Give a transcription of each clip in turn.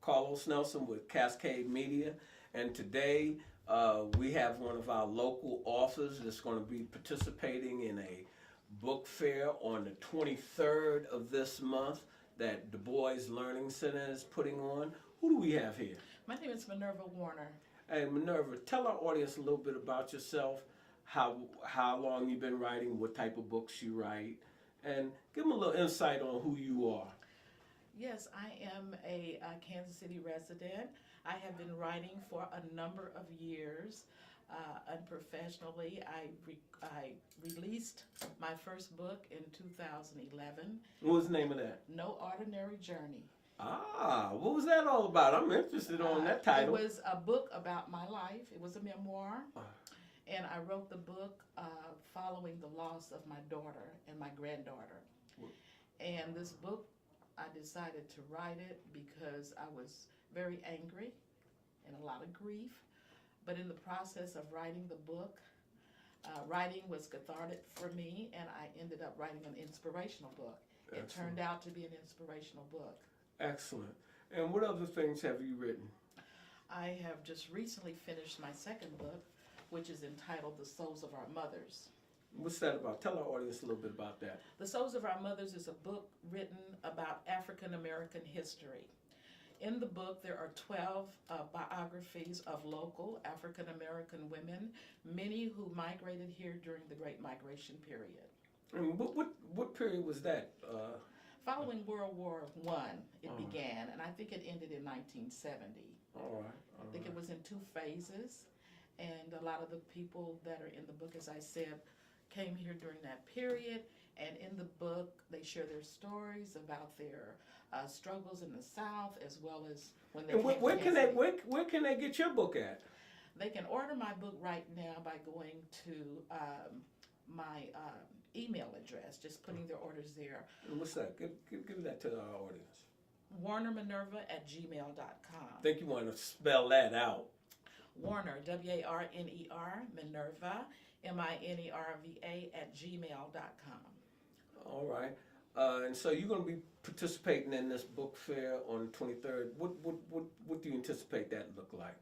Carlos Nelson with Cascade Media, and today we have one of our local authors that's going to be participating in a book fair on the 23rd of this month that Du Bois Learning Center is putting on. Who do we have here? My name is Minerva Warner. Hey, Minerva, tell our audience a little bit about yourself, how long you've been writing, what type of books you write, and give them a little insight on who you are. Yes, I am a Kansas City resident. I have been writing for a number of years unprofessionally. I released my first book in 2011. What was the name of that? No Ordinary Journey. Ah, what was that all about? I'm interested on that title. It was a book about my life. It was a memoir. And I wrote the book following the loss of my daughter and my granddaughter. And this book, I decided to write it because I was very angry and a lot of grief. But in the process of writing the book, writing was cathartic for me, and I ended up writing an inspirational book. Excellent. It turned out to be an inspirational book. Excellent. And what other things have you written? I have just recently finished my second book, which is entitled The Souls of Our Mothers. What's that about? Tell our audience a little bit about that. The Souls of Our Mothers is a book written about African American history. In the book, there are 12 biographies of local African American women, many who migrated here during the Great Migration period. And what period was that? Following World War I, it began, and I think it ended in 1970. All right. I think it was in 2 phases, and a lot of the people that are in the book, as I said, came here during that period. And in the book, they share their stories about their struggles in the South, as well as when they and where can they get your book at? They can order my book right now by going to my email address, just putting their orders there. And what's that? Give that to our audience. WarnerMinerva@gmail.com. I think you want to spell that out. Warner, W-A-R-N-E-R, Minerva, MINERVA@gmail.com. All right. And so you're going to be participating in this book fair on the 23rd. What do you anticipate that look like?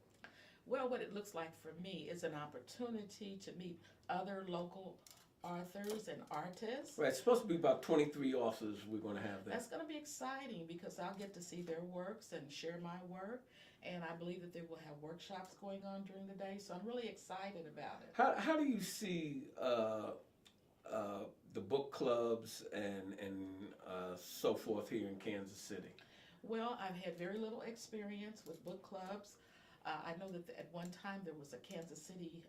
Well, what it looks like for me is an opportunity to meet other local authors and artists. Right, it's supposed to be about 23 authors we're going to have there. That's going to be exciting because I'll get to see their works and share my work, and I believe that they will have workshops going on during the day, so I'm really excited about it. How do you see the book clubs and so forth here in Kansas City? Well, I've had very little experience with book clubs. I know that at one time there was a Kansas City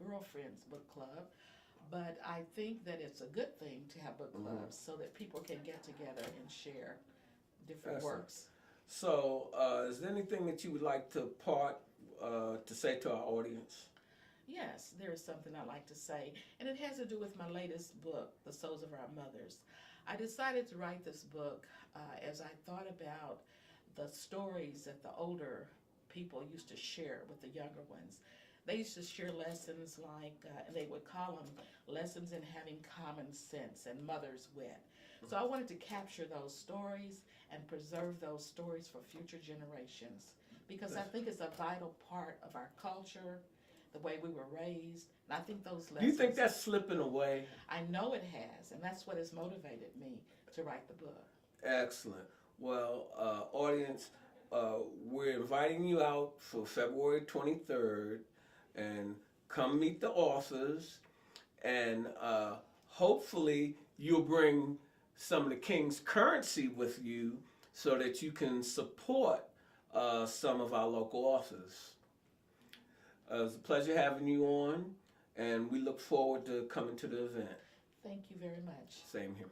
Girlfriends book club, but I think that it's a good thing to have book clubs so that people can get together and share different works. So, is there anything that you would like to say to our audience? Yes, there is something I'd like to say, and it has to do with my latest book, The Souls of Our Mothers. I decided to write this book as I thought about the stories that the older people used to share with the younger ones. They used to share lessons like, they would call them lessons in having common sense and mother's wit. So I wanted to capture those stories and preserve those stories for future generations because I think it's a vital part of our culture, the way we were raised, and I think those lessons... Do you think that's slipping away? I know it has, and that's what has motivated me to write the book. Excellent. Well, audience, we're inviting you out for February 23rd, and come meet the authors, and hopefully you'll bring some of the King's currency with you so that you can support some of our local authors. It was a pleasure having you on, and we look forward to coming to the event. Thank you very much. Same here.